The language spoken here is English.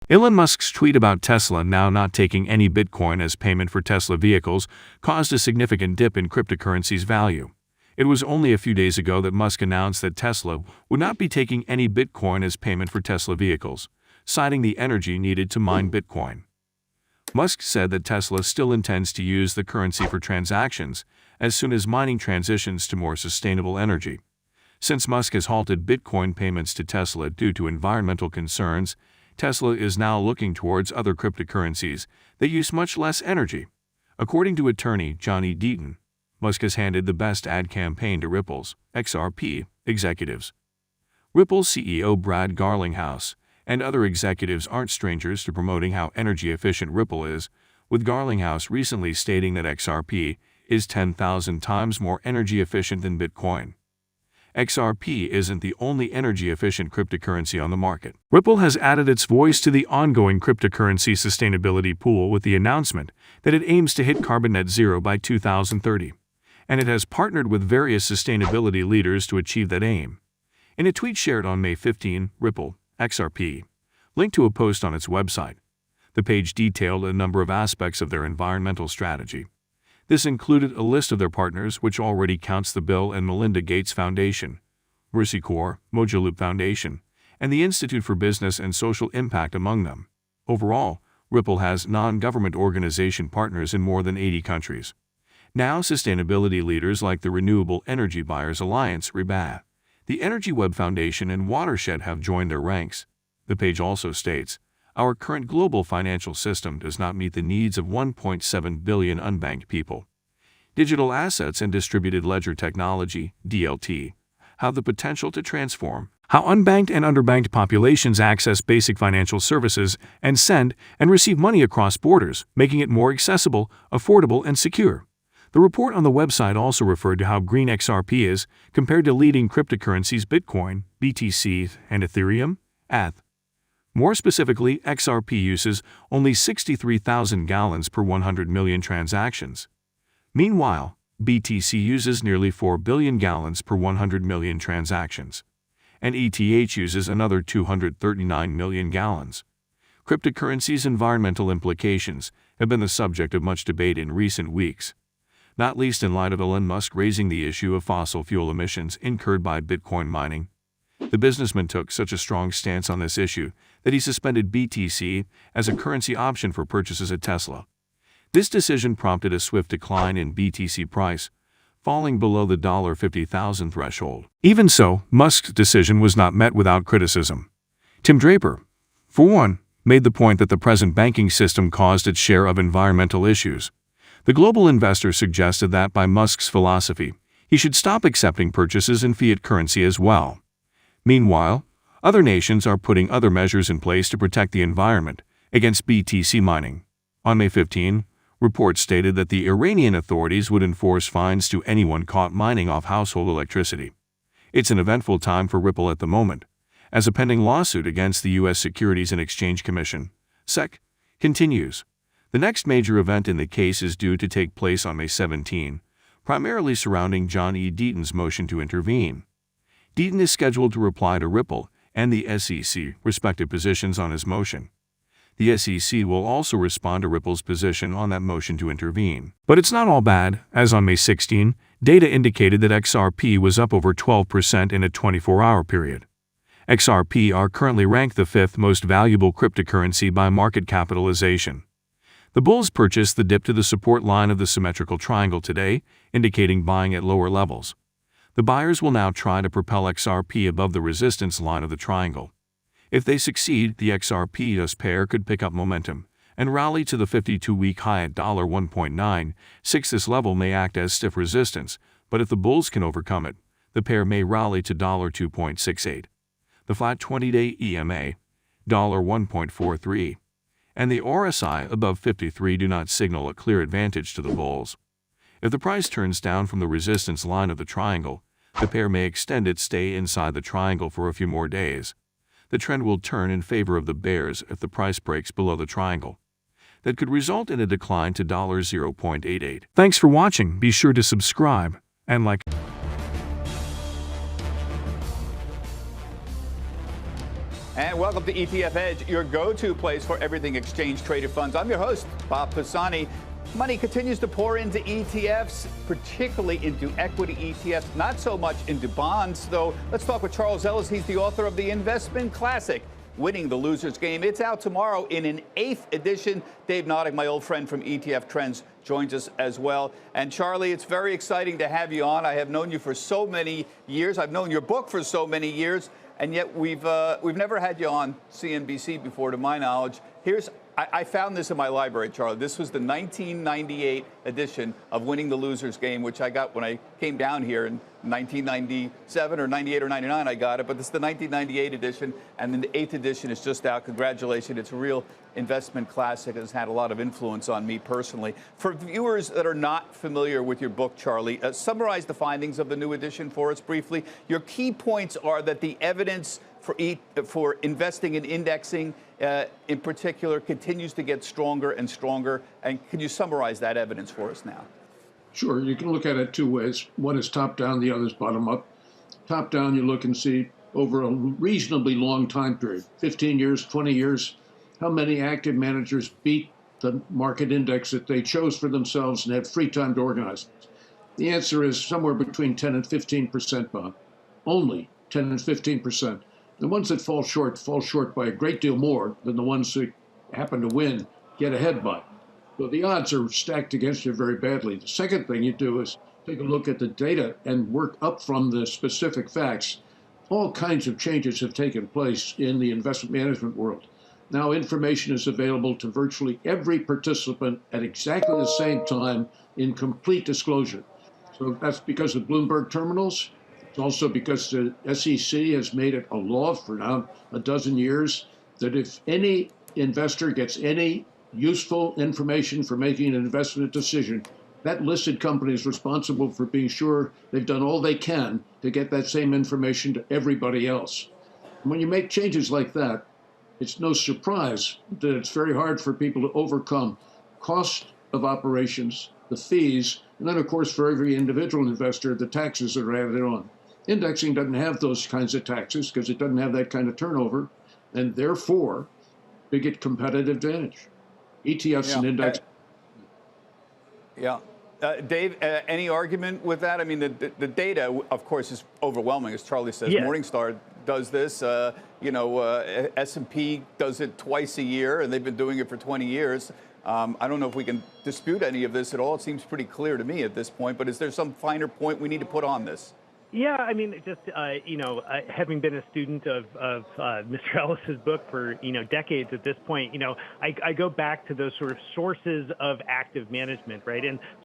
Elon Musk's tweet about Tesla now not taking any Bitcoin as payment for Tesla vehicles caused a significant dip in cryptocurrency's value. It was only a few days ago that Musk announced that Tesla would not be taking any Bitcoin as payment for Tesla vehicles, citing the energy needed to mine Bitcoin. Musk said that Tesla still intends to use the currency for transactions as soon as mining transitions to more sustainable energy. Since Musk has halted Bitcoin payments to Tesla due to environmental concerns, Tesla is now looking towards other cryptocurrencies that use much less energy. According to attorney Johnny Deaton, Musk has handed the best ad campaign to Ripple's XRP executives. Ripple's CEO Brad Garlinghouse and other executives aren't strangers to promoting how energy-efficient Ripple is, with Garlinghouse recently stating that XRP is 10,000 times more energy-efficient than Bitcoin. XRP isn't the only energy-efficient cryptocurrency on the market. Ripple has added its voice to the ongoing cryptocurrency sustainability pool with the announcement that it aims to hit carbon net zero by 2030, and it has partnered with various sustainability leaders to achieve that aim. In a tweet shared on May 15, Ripple, XRP, linked to a post on its website. The page detailed a number of aspects of their environmental strategy. This included a list of their partners, which already counts the Bill and Melinda Gates Foundation, Mercy Corps, Mojaloop Foundation, and the Institute for Business and Social Impact among them. Overall, Ripple has non-government organization partners in more than 80 countries. Now, sustainability leaders like the Renewable Energy Buyers Alliance, REBA, the Energy Web Foundation, and Watershed have joined their ranks. The page also states, "Our current global financial system does not meet the needs of 1.7 billion unbanked people. Digital assets and distributed ledger technology, DLT, have the potential to transform how unbanked and underbanked populations access basic financial services and send and receive money across borders, making it more accessible, affordable, and secure." The report on the website also referred to how green XRP is compared to leading cryptocurrencies Bitcoin, BTC, and Ethereum, ETH. More specifically, XRP uses only 63,000 gallons per 100 million transactions. Meanwhile, BTC uses nearly 4 billion gallons per 100 million transactions, and ETH uses another 239 million gallons. Cryptocurrency's environmental implications have been the subject of much debate in recent weeks, not least in light of Elon Musk raising the issue of fossil fuel emissions incurred by Bitcoin mining. The businessman took such a strong stance on this issue that he suspended BTC as a currency option for purchases at Tesla. This decision prompted a swift decline in BTC price, falling below the $50,000 threshold. Even so, Musk's decision was not met without criticism. Tim Draper, for one, made the point that the present banking system caused its share of environmental issues. The global investor suggested that by Musk's philosophy, he should stop accepting purchases in fiat currency as well. Meanwhile, other nations are putting other measures in place to protect the environment against BTC mining. On May 15, reports stated that the Iranian authorities would enforce fines to anyone caught mining off household electricity. It's an eventful time for Ripple at the moment, as a pending lawsuit against the U.S. Securities and Exchange Commission, SEC, continues. The next major event in the case is due to take place on May 17, primarily surrounding John E. Deaton's motion to intervene. Deaton is scheduled to reply to Ripple and the SEC respective positions on his motion. The SEC will also respond to Ripple's position on that motion to intervene. But it's not all bad, as on May 16, data indicated that XRP was up over 12% in a 24-hour period. XRP are currently ranked the fifth most valuable cryptocurrency by market capitalization. The bulls purchased the dip to the support line of the symmetrical triangle today, indicating buying at lower levels. The buyers will now try to propel XRP above the resistance line of the triangle. If they succeed, the XRP-US pair could pick up momentum and rally to the 52-week high at $1.96. This level may act as stiff resistance, but if the bulls can overcome it, the pair may rally to $2.68. The flat 20-day EMA, $1.43, and the RSI above 53 do not signal a clear advantage to the bulls. If the price turns down from the resistance line of the triangle, the pair may extend its stay inside the triangle for a few more days. The trend will turn in favor of the bears if the price breaks below the triangle. That could result in a decline to $0.88. Thanks for watching. Be sure to subscribe and like. And welcome to ETF Edge, your go-to place for everything exchange-traded funds. I'm your host, Bob Pisani. Money continues to pour into ETFs, particularly into equity ETFs, not so much into bonds, though. Let's talk with Charles Ellis. He's the author of the investment classic, Winning the Loser's Game. It's out tomorrow in an 8th edition. Dave Noddick, my old friend from ETF Trends, joins us as well. And Charlie, it's very exciting to have you on. I have known you for so many years. I've known your book for so many years. And yet we've never had you on CNBC before, to my knowledge. I found this in my library, Charlie. This was the 1998 edition of Winning the Loser's Game, which I got when I came down here in 1997 or 98 or 99. I got it, but this is the 1998 edition, and then the 8th edition is just out. Congratulations. It's a real investment classic. It has had a lot of influence on me personally. For viewers that are not familiar with your book, Charlie, summarize the findings of the new edition for us briefly. Your key points are that the evidence for investing in indexing in particular continues to get stronger and stronger. And can you summarize that evidence for us now? Sure. You can look at it two ways. One is top down, the other is bottom up. Top down, you look and see over a reasonably long time period, 15 years, 20 years, how many active managers beat the market index that they chose for themselves and had free time to organize. The answer is somewhere between 10 and 15%, Bob. Only 10 and 15%. The ones that fall short by a great deal more than the ones that happen to win, get ahead by. So the odds are stacked against you very badly. The second thing you do is take a look at the data and work up from the specific facts. All kinds of changes have taken place in the investment management world. Now information is available to virtually every participant at exactly the same time in complete disclosure. So that's because of Bloomberg terminals. It's also because the SEC has made it a law for now a dozen years that if any investor gets any useful information for making an investment decision, that listed company is responsible for being sure they've done all they can to get that same information to everybody else. And when you make changes like that, it's no surprise that it's very hard for people to overcome cost of operations, the fees, and then, of course, for every individual investor, the taxes that are added on. Indexing doesn't have those kinds of taxes because it doesn't have that kind of turnover, and therefore, they get competitive advantage. ETFs and index. Dave, any argument with that? I mean, the data, of course, is overwhelming, as Charlie says. Yeah. Morningstar does this. S&P does it twice a year, and they've been doing it for 20 years. I don't know if we can dispute any of this at all. It seems pretty clear to me at this point, but is there some finer point we need to put on this? Yeah, I mean, just, having been a student of Mr. Ellis's book for, decades at this point, I go back to those sort of sources of active management, right? And